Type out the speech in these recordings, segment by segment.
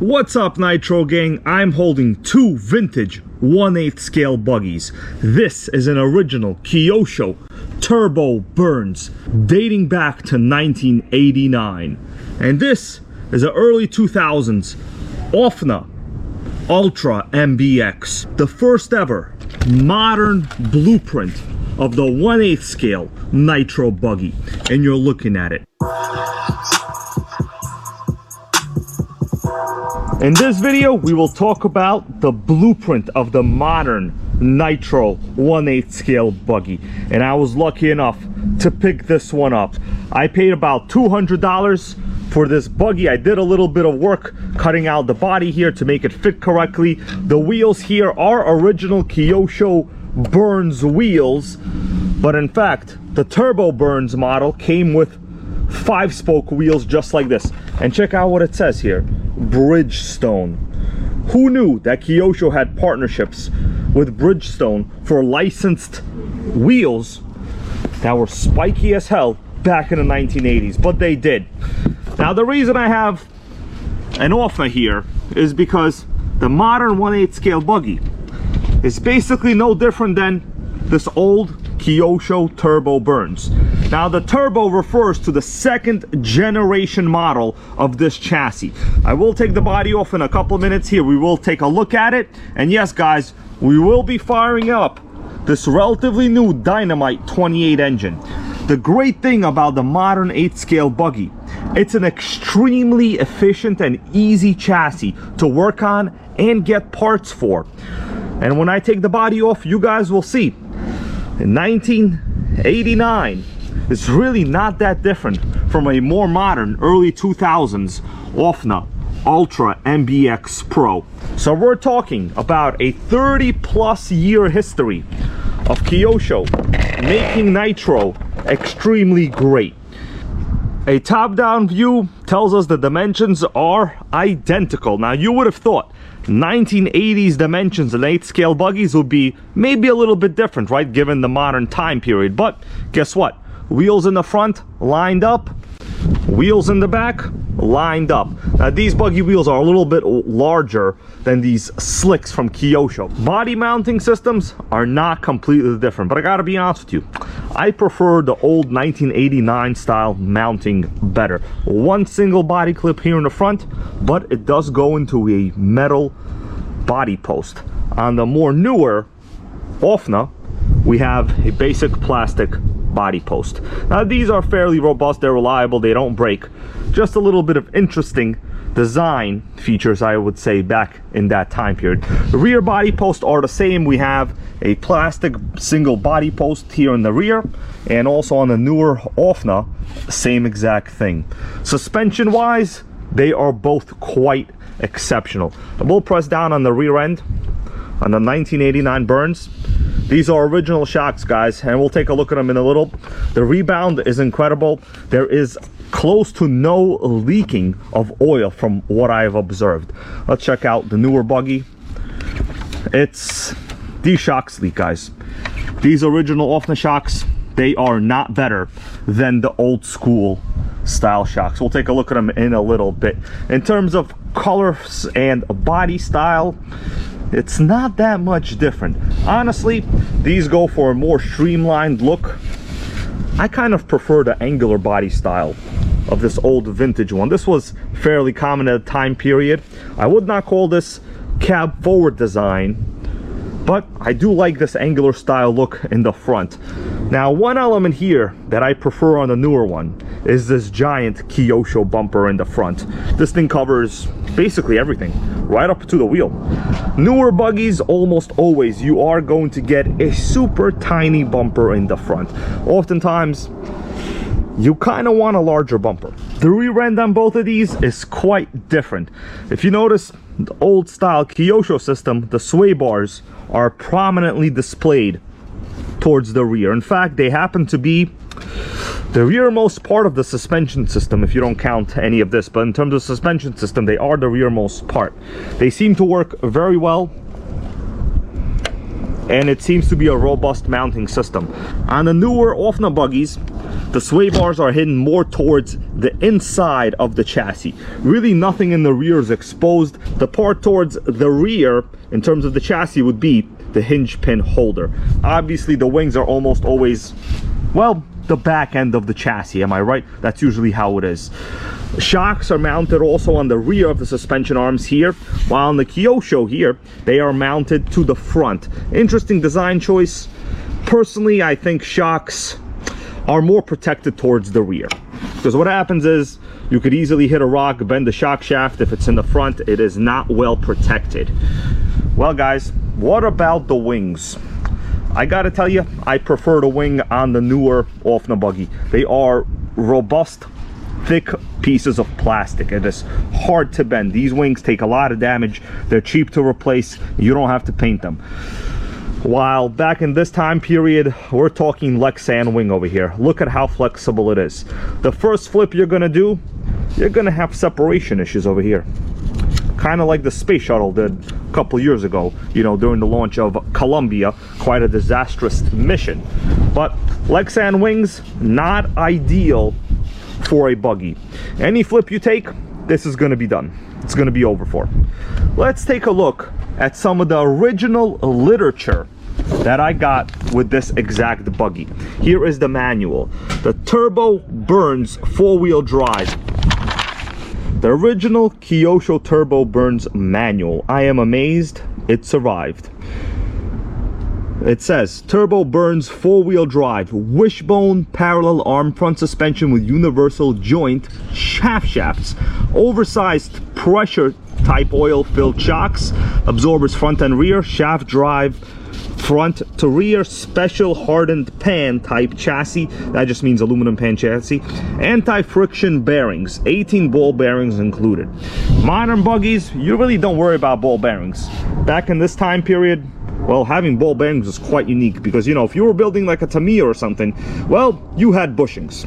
What's up, Nitro gang? I'm holding two vintage 1/8 scale buggies. This is an original Kyosho turbo Burns dating back to 1989. And this is an early 2000s Offna Ultra MBX, the first ever modern blueprint of the 1/8 scale Nitro buggy. And you're looking at it. In this video, we will talk about the blueprint of the modern Nitro 1/8 scale buggy. And I was lucky enough to pick this one up. I paid about $200 for this buggy. I did a little bit of work cutting out the body here to make it fit correctly. The wheels here are original Kyosho Burns wheels, but in fact, the Turbo Burns model came with 5-spoke wheels just like this. And check out what it says here. Bridgestone. Who knew that Kyosho had partnerships with Bridgestone for licensed wheels that were spiky as hell back in the 1980s? But they did. Now the reason I have an Offna here is because the modern 1/8 scale buggy is basically no different than this old Kyosho Turbo Burns. Now the Turbo refers to the second generation model of this chassis. I will take the body off in a couple of minutes here. We will take a look at it. And yes guys, we will be firing up this relatively new Dynamite 28 engine. The great thing about the modern 8 scale buggy, it's an extremely efficient and easy chassis to work on and get parts for. And when I take the body off, you guys will see in 1989 it's really not that different from a more modern early 2000s Offna Ultra MBX Pro. So we're talking about a 30+ year history of Kyosho making Nitro extremely great. A top-down view tells us the dimensions are identical. Now you would have thought 1980s dimensions in 8 scale buggies would be maybe a little bit different, right, given the modern time period. But guess what? Wheels in the front lined up, wheels in the back lined up. Now these buggy wheels are a little bit larger than these slicks from Kyosho. Body mounting systems are not completely different, but I gotta be honest with you, I prefer the old 1989 style mounting better. One single body clip here in the front, but it does go into a metal body post. On the more newer Offna, we have a basic plastic body post. Now these are fairly robust, they're reliable, they don't break. Just a little bit of interesting design features, I would say, back in that time period. The rear body posts are the same. We have a plastic single body post here in the rear, and also on the newer Offna, same exact thing. Suspension wise, they are both quite exceptional. I will press down on the rear end on the 1989 Burns. These are original shocks, guys, and we'll take a look at them in a little. The rebound is incredible. There is close to no leaking of oil from what I've observed. Let's check out the newer buggy. These shocks leak, guys. These original Offna shocks, they are not better than the old school style shocks. We'll take a look at them in a little bit. In terms of colors and body style, it's not that much different. Honestly, these go for a more streamlined look. I kind of prefer the angular body style of this old vintage one. This was fairly common at the time period. I would not call this cab forward design, but I do like this angular style look in the front. Now one element here that I prefer on the newer one is this giant Kyosho bumper in the front. This thing covers basically everything right up to the wheel. Newer buggies, almost always you are going to get a super tiny bumper in the front. Oftentimes you kind of want a larger bumper. The rear end on both of these is quite different. If you notice, the old style Kyosho system, the sway bars are prominently displayed towards the rear. In fact, they happen to be the rearmost part of the suspension system, if you don't count any of this. But in terms of suspension system, they are the rearmost part. They seem to work very well and it seems to be a robust mounting system. On the newer Offner buggies, the sway bars are hidden more towards the inside of the chassis. Really nothing in the rear is exposed. The part towards the rear in terms of the chassis would be the hinge pin holder. Obviously the wings are almost always, well, the back end of the chassis, am I right? That's usually how it is. Shocks are mounted also on the rear of the suspension arms here, while on the Kyosho here, they are mounted to the front. Interesting design choice. Personally, I think shocks are more protected towards the rear, because what happens is you could easily hit a rock, bend the shock shaft. If it's in the front, it is not well protected. Well guys, what about the wings? I gotta tell you, I prefer the wing on the newer Offner buggy. They are robust, thick pieces of plastic. It is hard to bend. These wings take a lot of damage. They're cheap to replace. You don't have to paint them. While back in this time period, we're talking Lexan wing over here. Look at how flexible it is. The first flip you're gonna do, you're gonna have separation issues over here. Kind of like the space shuttle did a couple years ago, you know, during the launch of Columbia. Quite a disastrous mission. But Lexan wings, not ideal for a buggy. Any flip you take, this is going to be done. It's going to be over for. Let's take a look at some of the original literature that I got with this exact buggy. Here is the manual. The Turbo Burns 4-wheel drive. The original Kyosho Turbo Burns manual. I am amazed it survived. It says Turbo Burns 4-wheel drive, wishbone parallel arm front suspension with universal joint shaft shafts, oversized pressure type oil filled shocks, absorbers front and rear, shaft drive front to rear, special hardened pan type chassis, that just means aluminum pan chassis, anti-friction bearings, 18 ball bearings included. Modern buggies, you really don't worry about ball bearings. Back in this time period, well, having ball bearings was quite unique, because, you know, if you were building like a Tamiya or something, well, you had bushings.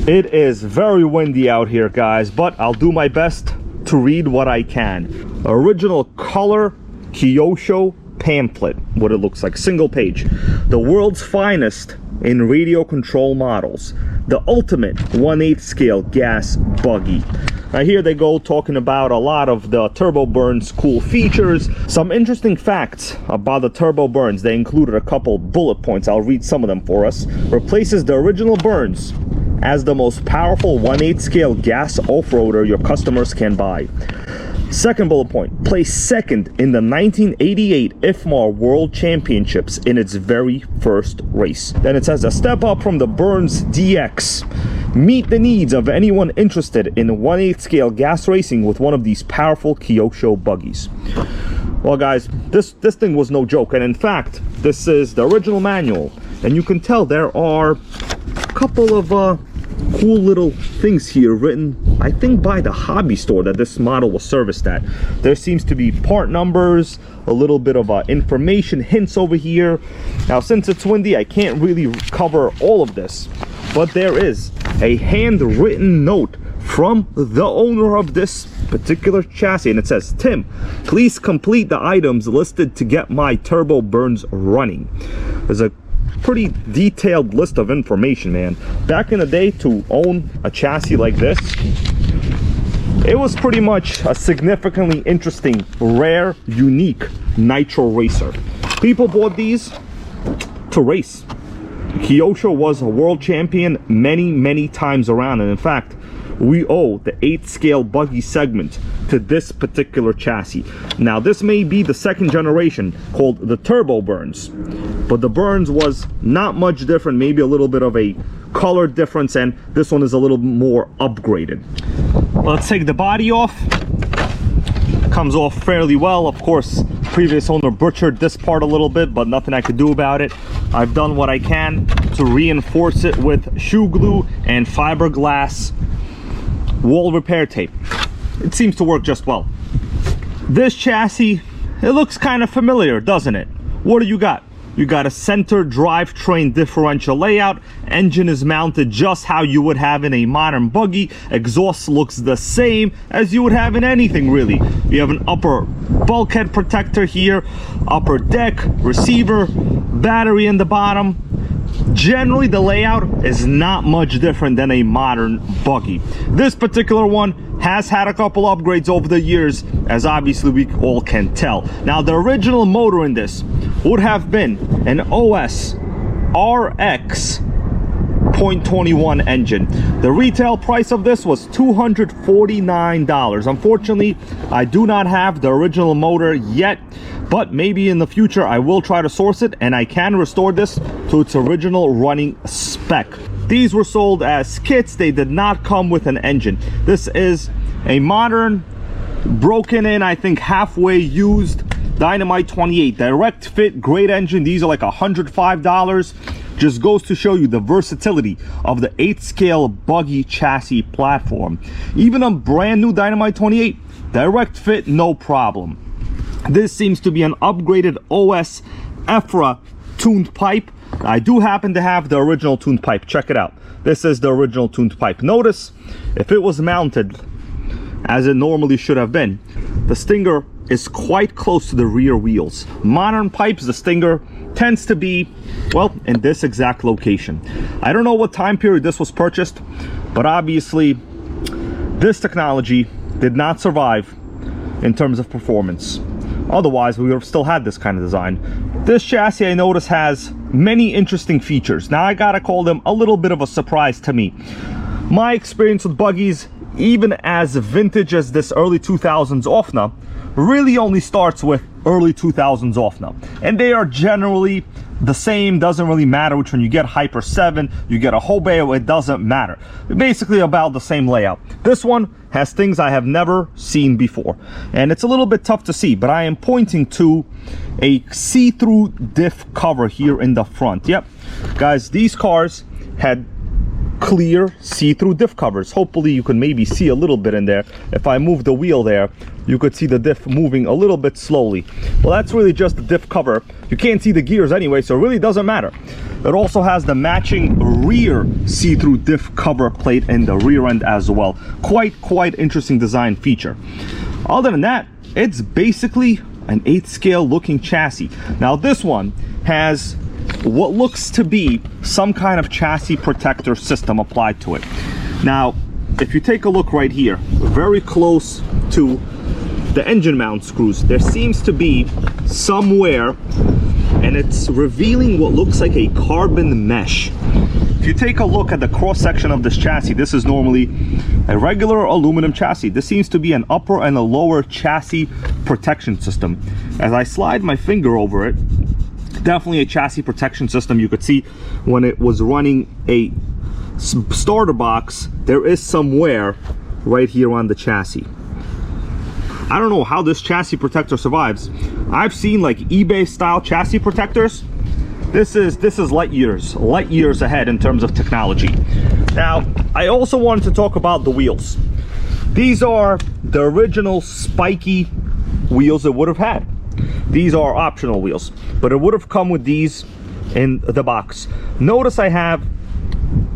It is very windy out here, guys, but I'll do my best to read what I can. Original color Kyosho pamphlet, what it looks like, single page. The world's finest in radio control models. The ultimate 1/8 scale gas buggy. Now here they go talking about a lot of the Turbo Burns cool features. Some interesting facts about the Turbo Burns. They included a couple bullet points. I'll read some of them for us. Replaces the original Burns as the most powerful 1/8 scale gas off-roader your customers can buy. Second bullet point, placed second in the 1988 IFMAR World Championships in its very first race. Then it says, a step up from the Burns DX. Meet the needs of anyone interested in 1/8 scale gas racing with one of these powerful Kyosho buggies. Well guys, this thing was no joke, and in fact, this is the original manual, and you can tell there are a couple of cool little things here written, I think by the hobby store that this model was serviced at. There seems to be part numbers, a little bit of information hints over here. Now since it's windy, I can't really cover all of this, but there is a handwritten note from the owner of this particular chassis, and it says, Tim, please complete the items listed to get my Turbo Burns running. There's a pretty detailed list of information, man. Back in the day, to own a chassis like this, it was pretty much a significantly interesting, rare, unique Nitro racer. People bought these to race. Kyosho was a world champion many times around, and in fact, we owe the 8th scale buggy segment to this particular chassis. Now this may be the second generation called the Turbo Burns, but the Burns was not much different, maybe a little bit of a color difference, and this one is a little more upgraded. Let's take the body off. Comes off fairly well. Of course, previous owner butchered this part a little bit, but nothing I could do about it. I've done what I can to reinforce it with shoe glue and fiberglass wall repair tape. It seems to work just well. This chassis, it looks kind of familiar, doesn't it? What do you got? You got a center drivetrain differential layout. Engine is mounted just how you would have in a modern buggy. Exhaust looks the same as you would have in anything, really. You have an upper bulkhead protector here, upper deck, receiver, battery in the bottom. Generally, the layout is not much different than a modern buggy. This particular one has had a couple upgrades over the years, as obviously we all can tell. Now, the original motor in this would have been an OS RX 0.21 engine. The retail price of this was $249. Unfortunately, I do not have the original motor yet, but maybe in the future I will try to source it and I can restore this to its original running spec. These were sold as kits. They did not come with an engine. This is a modern, broken in, I think halfway used Dynamite 28 direct fit, great engine. These are like $105. Just goes to show you the versatility of the 8 scale buggy chassis platform. Even a brand new Dynamite 28 direct fit, no problem. This seems to be an upgraded OS EFRA tuned pipe. I do happen to have the original tuned pipe. Check it out. This is the original tuned pipe. Notice if it was mounted as it normally should have been, the stinger is quite close to the rear wheels. Modern pipes, the stinger tends to be, well, in this exact location. I don't know what time period this was purchased, but obviously this technology did not survive in terms of performance. Otherwise, we would have still had this kind of design. This chassis, I notice, has many interesting features. Now, I gotta call them a little bit of a surprise to me. My experience with buggies, even as vintage as this early 2000s Offna, really only starts with early 2000s Offna. And they are generally the same. Doesn't really matter which one you get. Hyper 7, you get a Hobeo, it doesn't matter. Basically about the same layout. This one has things I have never seen before. And it's a little bit tough to see, but I am pointing to a see-through diff cover here in the front. Yep, guys, these cars had clear see-through diff covers. Hopefully you can maybe see a little bit in there. If I move the wheel there, you could see the diff moving a little bit slowly. Well, that's really just the diff cover. You can't see the gears anyway, so it really doesn't matter. It also has the matching rear see-through diff cover plate in the rear end as well. Quite interesting design feature. Other than that, it's basically an 8 scale looking chassis. Now this one has what looks to be some kind of chassis protector system applied to it. Now, if you take a look right here, very close to the engine mount screws, there seems to be somewhere, and it's revealing what looks like a carbon mesh. If you take a look at the cross section of this chassis, this is normally a regular aluminum chassis. This seems to be an upper and a lower chassis protection system. As I slide my finger over it, definitely a chassis protection system. You could see when it was running a starter box, there is some wear right here on the chassis. I don't know how this chassis protector survives. I've seen like eBay style chassis protectors. This is light years ahead in terms of technology. Now, I also wanted to talk about the wheels. These are the original spiky wheels it would have had. These are optional wheels, but it would have come with these in the box. Notice I have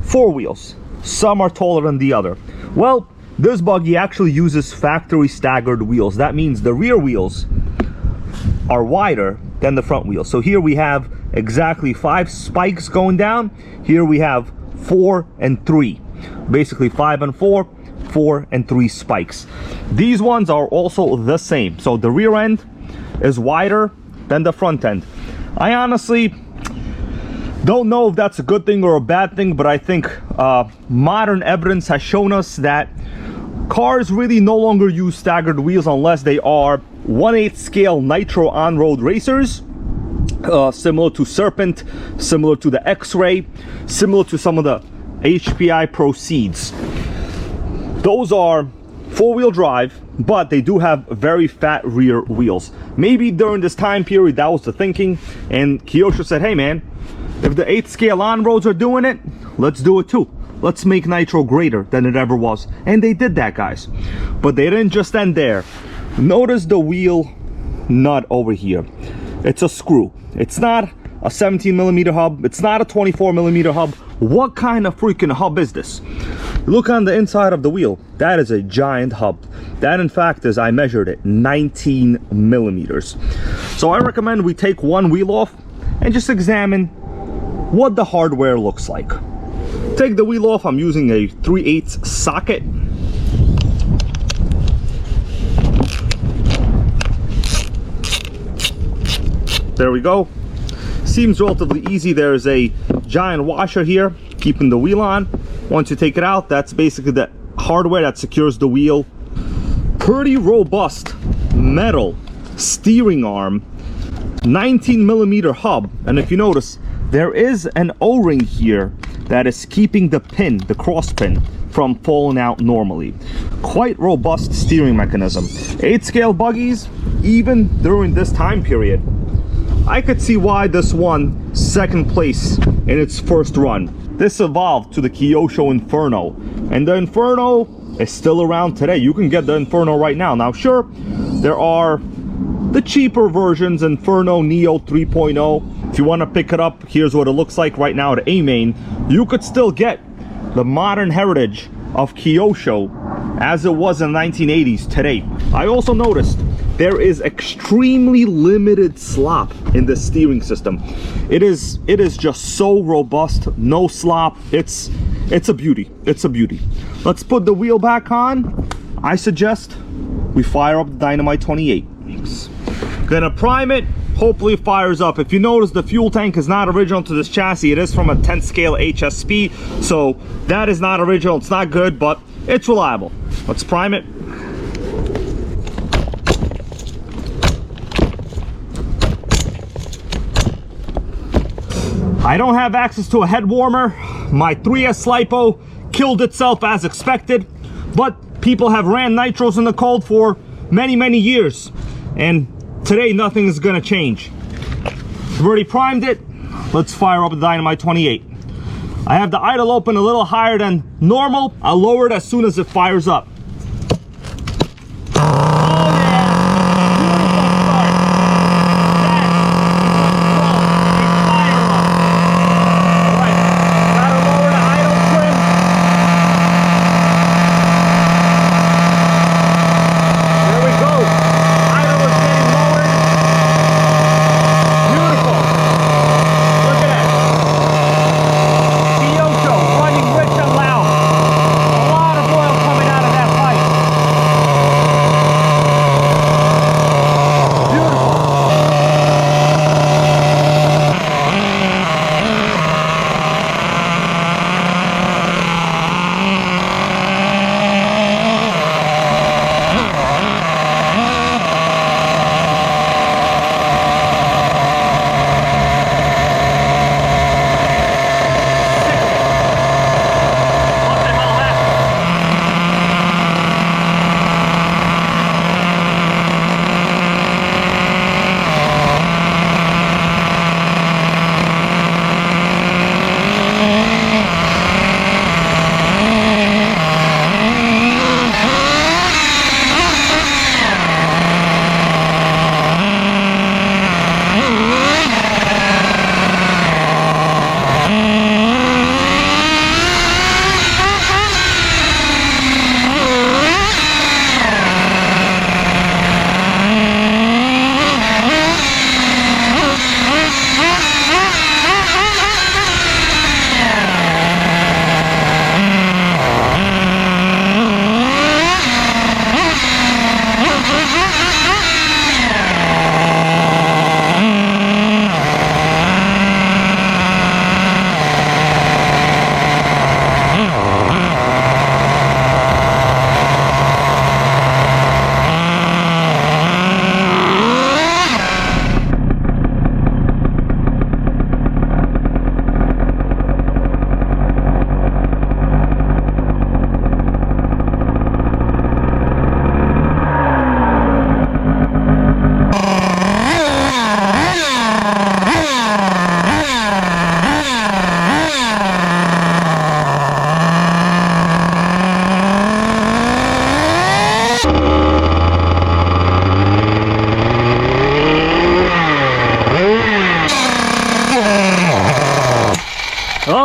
4 wheels. Some are taller than the other. Well, this buggy actually uses factory staggered wheels. That means the rear wheels are wider than the front wheels. So here we have exactly 5 spikes going down. Here we have 4 and 3. Basically 5 and 4, 4 and 3 spikes. These ones are also the same. So the rear end is wider than the front end. I honestly don't know if that's a good thing or a bad thing, but I think modern evidence has shown us that cars really no longer use staggered wheels unless they are 1/8 scale Nitro on-road racers, similar to Serpent, similar to the X-Ray, similar to some of the HPI Proceeds. Those are 4-wheel drive, but they do have very fat rear wheels. Maybe during this time period that was the thinking, and Kyosho said, hey man, if the 8 scale on-roads are doing it, let's do it too. Let's make Nitro greater than it ever was. And they did that, guys. But they didn't just end there. Notice the wheel nut over here. It's a screw. It's not a 17mm hub. It's not a 24mm hub. What kind of freaking hub is this? Look on the inside of the wheel. That is a giant hub. That in fact is, I measured it, 19mm. So I recommend we take one wheel off and just examine what the hardware looks like. Take the wheel off. I'm using a 3/8 socket. There we go. Seems relatively easy. There's a giant washer here keeping the wheel on. Once you take it out, that's basically the hardware that secures the wheel. Pretty robust metal steering arm, 19mm hub, and if you notice, there is an O-ring here that is keeping the pin, the cross pin, from falling out normally. Quite robust steering mechanism. 8-scale buggies, even during this time period, I could see why this won second place in its first run. This evolved to the Kyosho Inferno, and the Inferno is still around today. You can get the Inferno right now. Now sure, there are the cheaper versions, Inferno Neo 3.0. If you want to pick it up, here's what it looks like right now at A-Main. You could still get the modern heritage of Kyosho as it was in the 1980s today. I also noticed there is extremely limited slop in the steering system. It is just so robust, no slop. It's a beauty. It's a beauty. Let's put the wheel back on. I suggest we fire up the Dynamite 28. Gonna prime it. Hopefully it fires up. If you notice, the fuel tank is not original to this chassis. It is from a 10 scale HSP, so that is not original. It's not good, but it's reliable. Let's prime it. I don't have access to a head warmer. My 3S LiPo killed itself as expected, but people have ran Nitros in the cold for many years, and today nothing is gonna change. I've already primed it. Let's fire up the Dynamite 28. I have the idle open a little higher than normal. I'll lower it as soon as it fires up.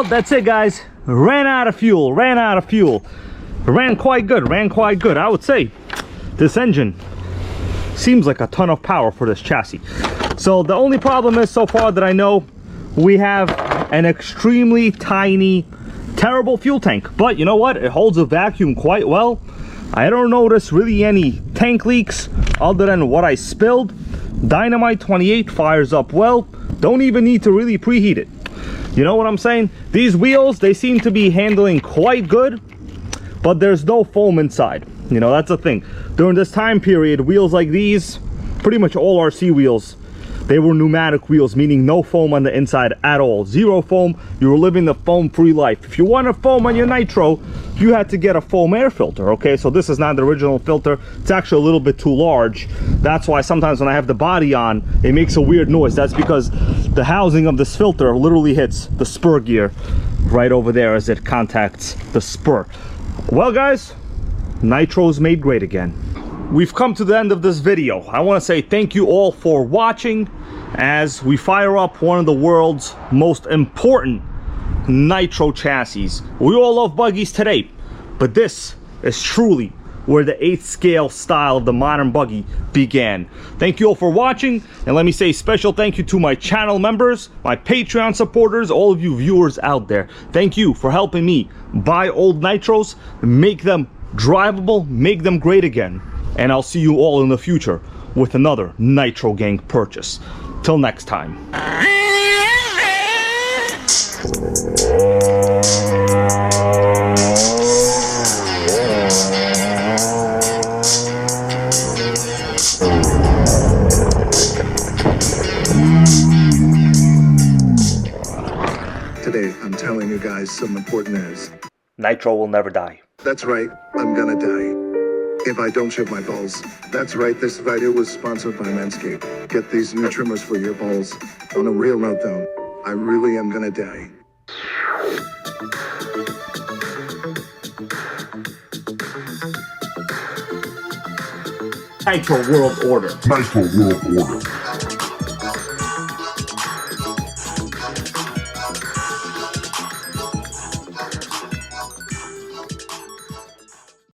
Well, that's it, guys. Ran out of fuel. Ran quite good. I would say this engine seems like a ton of power for this chassis. So the only problem is, so far that I know, we have an extremely tiny, terrible fuel tank. But you know what? It holds a vacuum quite well. I don't notice really any tank leaks other than what I spilled. Dynamite 28 fires up well. Don't even need to really preheat it. You know what I'm saying? These wheels, they seem to be handling quite good, but there's no foam inside. You know, that's the thing. During this time period, wheels like these, pretty much all RC wheels, they were pneumatic wheels, meaning no foam on the inside at all. Zero foam. You were living the foam-free life. If you wanted foam on your Nitro, you had to get a foam air filter, okay? So this is not the original filter. It's actually a little bit too large. That's why sometimes when I have the body on, it makes a weird noise. That's because the housing of this filter literally hits the spur gear right over there as it contacts the spur. Well, guys, Nitro's made great again. We've come to the end of this video. I want to say thank you all for watching as we fire up one of the world's most important Nitro chassis. We all love buggies today, but this is truly where the 8th scale style of the modern buggy began. Thank you all for watching, and let me say special thank you to my channel members, my Patreon supporters, all of you viewers out there. Thank you for helping me buy old Nitros, make them drivable, make them great again. And I'll see you all in the future with another Nitro Gang purchase. Till next time. Today, I'm telling you guys some important news. Nitro will never die. That's right, I'm gonna die. If I don't shave my balls. That's right, this video was sponsored by Manscaped. Get these new trimmers for your balls. On a real note though, I really am gonna die. Nitro World Order. Nitro World Order.